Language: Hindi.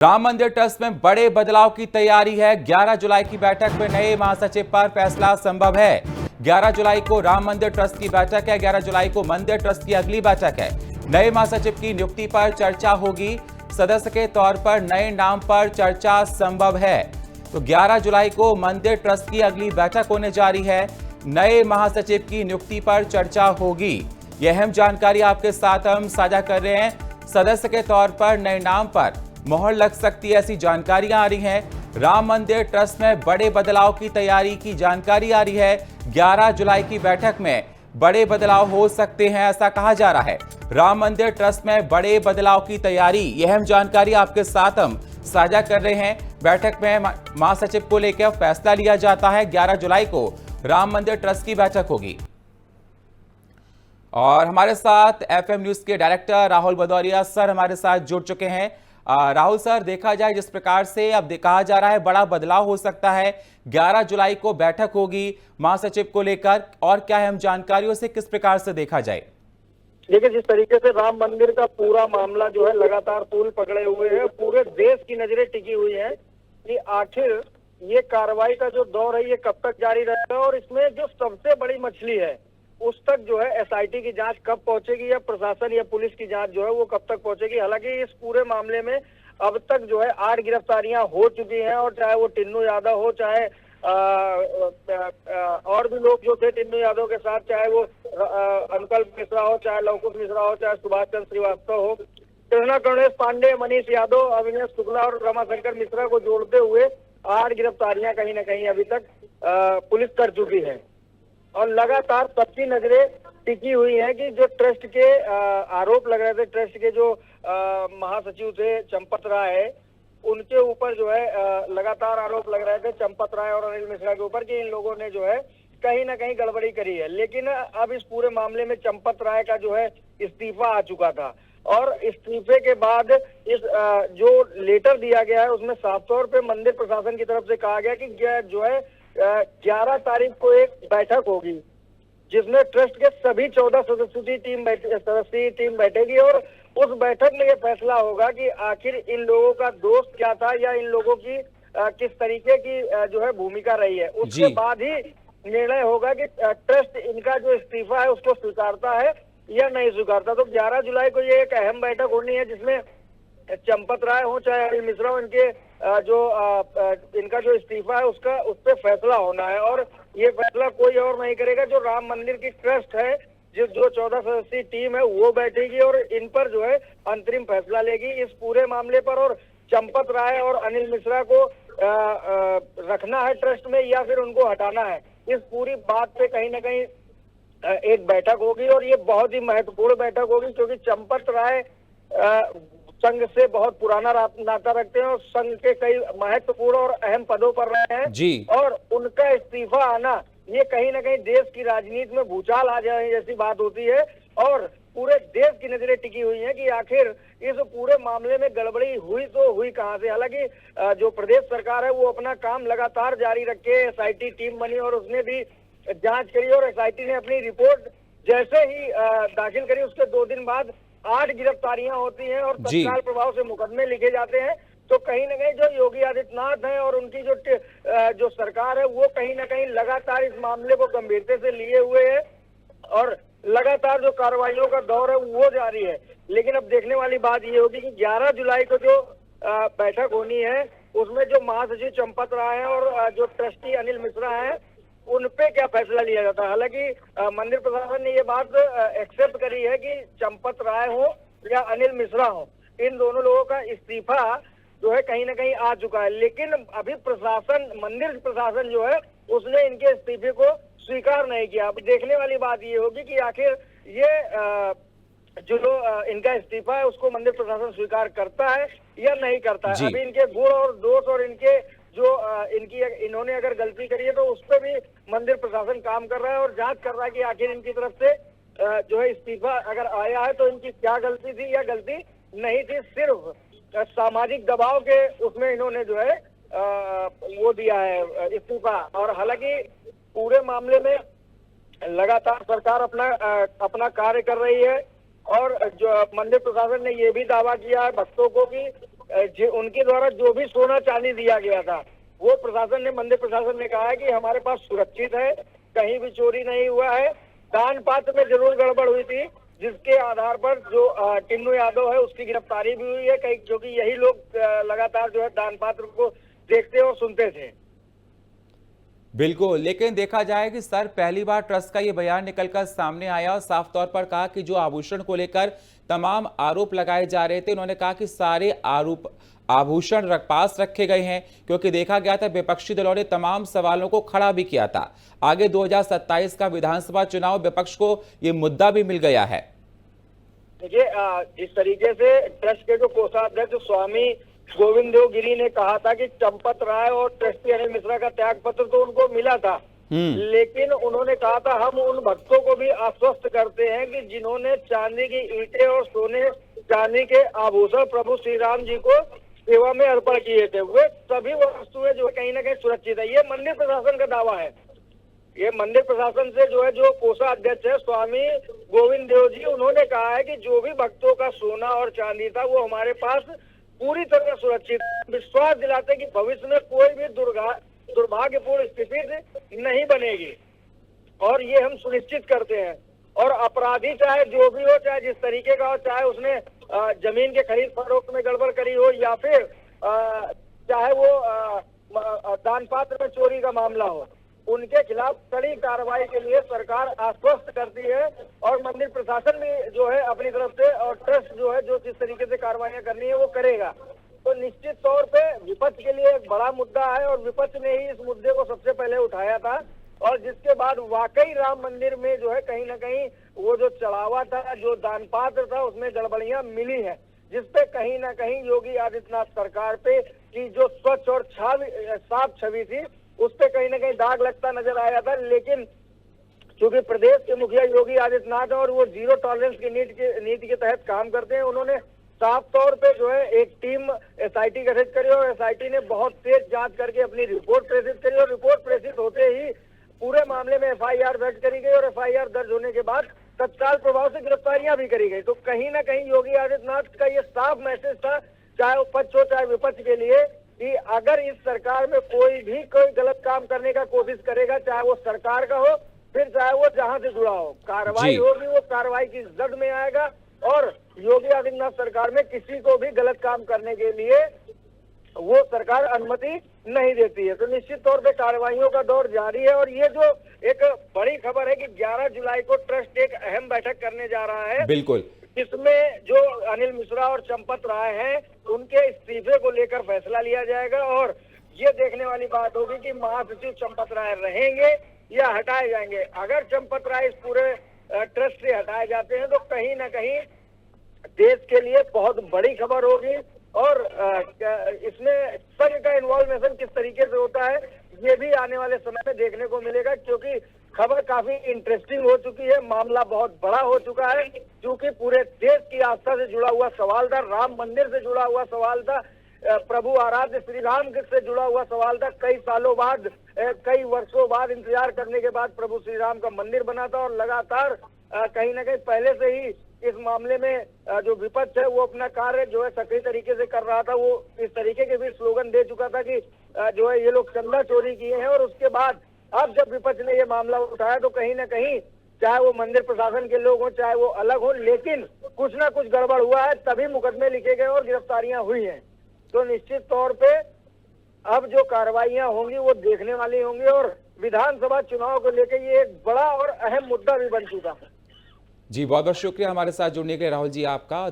राम मंदिर ट्रस्ट में बड़े बदलाव की तैयारी है। 11 जुलाई की बैठक में नए महासचिव पर फैसला संभव है। 11 जुलाई को राम मंदिर ट्रस्ट की बैठक है। 11 जुलाई को मंदिर ट्रस्ट की अगली बैठक है। नए महासचिव की नियुक्ति पर चर्चा होगी। सदस्य के तौर पर नए नाम पर चर्चा संभव है। तो 11 जुलाई को मंदिर ट्रस्ट की अगली बैठक होने जा रही है। नए महासचिव की नियुक्ति पर चर्चा होगी। यह अहम जानकारी आपके साथ हम साझा कर रहे हैं। सदस्य के तौर पर नए नाम पर मोहर लग सकती है, ऐसी जानकारियां आ रही हैं। राम मंदिर ट्रस्ट में बड़े बदलाव की तैयारी की जानकारी आ रही है। 11 जुलाई की बैठक में बड़े बदलाव हो सकते हैं, ऐसा कहा जा रहा है। राम मंदिर ट्रस्ट में बड़े बदलाव की तैयारी, यह अहम जानकारी आपके साथ हम साझा कर रहे हैं। बैठक में महासचिव को लेकर फैसला लिया जाता है। 11 जुलाई को राम मंदिर ट्रस्ट की बैठक होगी। और हमारे साथ एफएम न्यूज के डायरेक्टर राहुल भदौरिया सर हमारे साथ जुड़ चुके हैं। राहुल सर, देखा जाए जिस प्रकार से अब कहा जा रहा है बड़ा बदलाव हो सकता है, 11 जुलाई को बैठक होगी महासचिव को लेकर, और क्या अहम जानकारियों से किस प्रकार से देखा जाए? देखिए, जिस तरीके से राम मंदिर का पूरा मामला जो है लगातार तूल पकड़े हुए है, पूरे देश की नजरें टिकी हुई है कि आखिर ये कार्रवाई का जो दौर है ये कब तक जारी रहेगा और इसमें जो सबसे बड़ी मछली है उस तक जो है एसआईटी की जांच कब पहुंचेगी या प्रशासन या पुलिस की जांच जो है वो कब तक पहुंचेगी। हालांकि इस पूरे मामले में अब तक जो है 8 गिरफ्तारियां हो चुकी हैं और चाहे वो टिन्नू यादव हो, चाहे और भी लोग जो थे टिन्नू यादव के साथ, चाहे वो अनुकल्प मिश्रा हो, चाहे लवकुश मिश्रा हो, चाहे सुभाष चंद्र श्रीवास्तव हो, कृष्णा करुणेश पांडे, मनीष यादव, अविनाश शुक्ला और रमाशंकर मिश्रा को जोड़ते हुए 8 गिरफ्तारियां कहीं ना कहीं अभी तक पुलिस कर चुकी है। और लगातार सबकी नजरें टिकी हुई हैं कि जो ट्रस्ट के आरोप लग रहे थे, ट्रस्ट के जो महासचिव थे चंपत राय, उनके ऊपर जो है लगातार आरोप लग रहे थे चंपत राय और अनिल मिश्रा के ऊपर कि इन लोगों ने जो है कहीं ना कहीं गड़बड़ी करी है। लेकिन अब इस पूरे मामले में चंपत राय का जो है इस्तीफा आ चुका था और इस्तीफे के बाद इस जो लेटर दिया गया है उसमें साफ तौर पे मंदिर प्रशासन की तरफ से कहा गया कि जो है 11 तारीख को एक बैठक होगी जिसमें ट्रस्ट के सभी 14 सदस्यीय टीम बैठेगी और उस बैठक में यह फैसला होगा कि आखिर इन लोगों का दोष क्या था या इन लोगों की किस तरीके की जो है भूमिका रही है। उसके बाद ही निर्णय होगा कि ट्रस्ट इनका जो इस्तीफा है उसको स्वीकारता है या नहीं स्वीकारता। तो 11 जुलाई को ये एक अहम बैठक होनी है जिसमें चंपत राय हो चाहे अनिल मिश्रा हो, इनके जो इनका जो इस्तीफा है उस पर फैसला होना है। और ये फैसला कोई और नहीं करेगा, जो राम मंदिर की ट्रस्ट है, जो 14 सदस्यीय टीम है वो बैठेगी और इन पर जो है अंतरिम फैसला लेगी इस पूरे मामले पर। और चंपत राय और अनिल मिश्रा को रखना है ट्रस्ट में या फिर उनको हटाना है, इस पूरी बात पे कहीं ना कहीं एक बैठक होगी और ये बहुत ही महत्वपूर्ण बैठक होगी क्योंकि चंपत राय संघ से बहुत पुराना नाता रखते हैं और संघ के कई महत्वपूर्ण और अहम पदों पर रहे हैं जी। और उनका इस्तीफा आना ये कहीं ना कहीं देश की राजनीति में भूचाल आ जाए जैसी बात होती है और पूरे देश की नजरें टिकी हुई हैं कि आखिर इस पूरे मामले में गड़बड़ी हुई तो हुई कहां से। हालांकि जो प्रदेश सरकार है वो अपना काम लगातार जारी रखे, एसआईटी टीम बनी और उसने भी जांच करी और एसआईटी ने अपनी रिपोर्ट जैसे ही दाखिल करी उसके 2 दिन बाद 8 गिरफ्तारियां होती हैं और तत्काल प्रभाव से मुकदमे लिखे जाते हैं। तो कहीं ना कहीं जो योगी आदित्यनाथ हैं और उनकी जो सरकार है वो कहीं ना कहीं लगातार इस मामले को गंभीरता से लिए हुए है और लगातार जो कार्रवाइयों का दौर है वो जारी है। लेकिन अब देखने वाली बात ये होगी कि 11 जुलाई को जो बैठक होनी है उसमें जो महासचिव चंपत राय है और जो ट्रस्टी अनिल मिश्रा है उन पे क्या फैसला लिया जाता है। हालांकि मंदिर प्रशासन ने ये बात एक्सेप्ट करी है कि चंपत राय हो या अनिल मिश्रा हो, इन दोनों लोगों का इस्तीफा जो है कहीं ना कहीं आ चुका है। लेकिन अभी प्रशासन, मंदिर प्रशासन जो है उसने इनके इस्तीफे को स्वीकार नहीं किया। अब देखने वाली बात ये होगी कि आखिर ये जो इनका इस्तीफा है उसको मंदिर प्रशासन स्वीकार करता है या नहीं करता है। अभी इनके गुण और दोष और इनके जो इन्होंने अगर गलती करी है तो उस पर भी मंदिर प्रशासन काम कर रहा है और जांच कर रहा है कि आखिर इनकी तरफ से जो है इस्तीफा अगर आया है तो इनकी क्या गलती थी या गलती नहीं थी। सिर्फ सामाजिक दबाव के उसमें इन्होंने जो है वो दिया है इस्तीफा। और हालांकि पूरे मामले में लगातार सरकार अपना कार्य कर रही है और जो मंदिर प्रशासन ने ये भी दावा किया है भक्तों को कि उनके द्वारा जो भी सोना चांदी दिया गया था वो प्रशासन ने, मंदिर प्रशासन ने कहा है कि हमारे पास सुरक्षित है, कहीं भी चोरी नहीं हुआ है। दान पात्र में जरूर गड़बड़ हुई थी, जिसके आधार पर जो टिन्नू यादव है उसकी गिरफ्तारी भी हुई है, कहीं क्योंकि यही लोग लगातार जो है दान पात्र को देखते और सुनते थे। बिल्कुल, लेकिन देखा जाए कि सर पहली बार ट्रस्ट का ये बयान निकलकर सामने आया और साफ तौर पर कहा कि जो आभूषण को लेकर तमाम आरोप लगाए जा रहे थे, उन्होंने कहा कि सारे आभूषण पास रखे गए हैं, क्योंकि देखा गया था विपक्षी दलों ने तमाम सवालों को खड़ा भी किया था। आगे 2027 का विधानसभा चुनाव, विपक्ष को ये मुद्दा भी मिल गया है। देखिए, इस तरीके से ट्रस्ट के जो कोषाध्यक्ष स्वामी गोविंद देव गिरी ने कहा था कि चंपत राय और ट्रस्टी अनिल मिश्रा का त्याग पत्र तो उनको मिला था, लेकिन उन्होंने कहा था हम उन भक्तों को भी आश्वस्त करते हैं कि जिन्होंने चांदी की ईंटें और सोने चांदी के आभूषण प्रभु श्री राम जी को सेवा में अर्पण किए थे, वे सभी वस्तुएं जो है कहीं ना कहीं सुरक्षित है। ये मंदिर प्रशासन का दावा है। ये मंदिर प्रशासन से जो है, जो कोषाध्यक्ष है स्वामी गोविंद देव जी, उन्होंने कहा है कि जो भी भक्तों का सोना और चांदी था वो हमारे पास पूरी तरह सुरक्षित, विश्वास दिलाते कि भविष्य में कोई भी दुर्भाग्यपूर्ण स्थिति नहीं बनेगी और ये हम सुनिश्चित करते हैं। और अपराधी चाहे जो भी हो, चाहे जिस तरीके का हो, चाहे उसने जमीन के खरीद फरोख्त में गड़बड़ करी हो या फिर चाहे वो दान पात्र में चोरी का मामला हो, उनके खिलाफ कड़ी कार्रवाई के लिए सरकार आश्वस्त करती है और मंदिर प्रशासन भी जो है अपनी तरफ से, और ट्रस्ट जो है जो जिस तरीके से कार्रवाइयां करनी है वो करेगा। तो निश्चित तौर पे विपक्ष के लिए एक बड़ा मुद्दा है और विपक्ष ने ही इस मुद्दे को सबसे पहले उठाया था, और जिसके बाद वाकई राम मंदिर में जो है कहीं ना कहीं वो जो चढ़ावा था, जो दान पात्र था, उसमें गड़बड़ियां मिली है, जिसपे कहीं ना कहीं योगी आदित्यनाथ सरकार पे की जो स्वच्छ और साफ छवि थी उस पे कहीं ना कहीं दाग लगता नजर आया था। लेकिन क्योंकि प्रदेश के मुखिया योगी आदित्यनाथ और वो जीरो टॉलरेंस की नीति के तहत काम करते हैं, उन्होंने साफ तौर पे जो है एक टीम एसआईटी गठित करी और एसआईटी ने बहुत तेज जांच करके अपनी रिपोर्ट प्रेषित करी और रिपोर्ट प्रेषित होते ही पूरे मामले में एफआईआर दर्ज करी गई और एफआईआर दर्ज होने के बाद तत्काल प्रभाव से गिरफ्तारियां भी करी गई। तो कहीं ना कहीं योगी आदित्यनाथ का ये साफ मैसेज था, चाहे वो पक्ष हो चाहे विपक्ष के लिए, कि अगर इस सरकार में कोई गलत काम करने का कोशिश करेगा, चाहे वो सरकार का हो फिर चाहे वो जहां से जुड़ा हो, कार्रवाई होगी, वो कार्रवाई की जद में आएगा और योगी आदित्यनाथ सरकार में किसी को भी गलत काम करने के लिए वो सरकार अनुमति नहीं देती है। तो निश्चित तौर पे कार्रवाइयों का दौर जारी है और ये जो एक बड़ी खबर है कि 11 जुलाई को ट्रस्ट एक अहम बैठक करने जा रहा है, बिल्कुल, इसमें जो अनिल मिश्रा और चंपत राय हैं उनके इस्तीफे को लेकर फैसला लिया जाएगा और ये देखने वाली बात होगी कि महासचिव चंपत राय रहेंगे या हटाए जाएंगे। अगर चंपत राय इस पूरे ट्रस्ट से हटाए जाते हैं तो कहीं ना कहीं देश के लिए बहुत बड़ी खबर होगी और इसमें संघ का इन्वॉल्वेशन किस तरीके से होता है ये भी आने वाले समय में देखने को मिलेगा, क्योंकि खबर काफी इंटरेस्टिंग हो चुकी है, मामला बहुत बड़ा हो चुका है, क्योंकि पूरे देश की आस्था से जुड़ा हुआ सवाल था, राम मंदिर से जुड़ा हुआ सवाल था, प्रभु आराध्य श्री राम से जुड़ा हुआ सवाल था। कई सालों बाद, कई वर्षों बाद इंतजार करने के बाद प्रभु श्री राम का मंदिर बना था और लगातार कहीं ना कहीं पहले से ही इस मामले में जो विपक्ष है वो अपना कार्य जो है सक्रिय तरीके से कर रहा था। वो इस तरीके के भी स्लोगन दे चुका था कि जो है ये लोग चंदा चोरी किए हैं, और उसके बाद अब जब विपक्ष ने ये मामला उठाया तो कहीं ना कहीं चाहे वो मंदिर प्रशासन के लोग हों चाहे वो अलग हो, लेकिन कुछ ना कुछ गड़बड़ हुआ है, तभी मुकदमे लिखे गए और गिरफ्तारियां हुई हैं। तो निश्चित तौर पे अब जो कार्रवाइयां होंगी वो देखने वाली होंगी और विधानसभा चुनाव को लेकर ये एक बड़ा और अहम मुद्दा भी बन चुका है। जी बहुत बहुत शुक्रिया हमारे साथ जुड़ने के लिए राहुल जी आपका।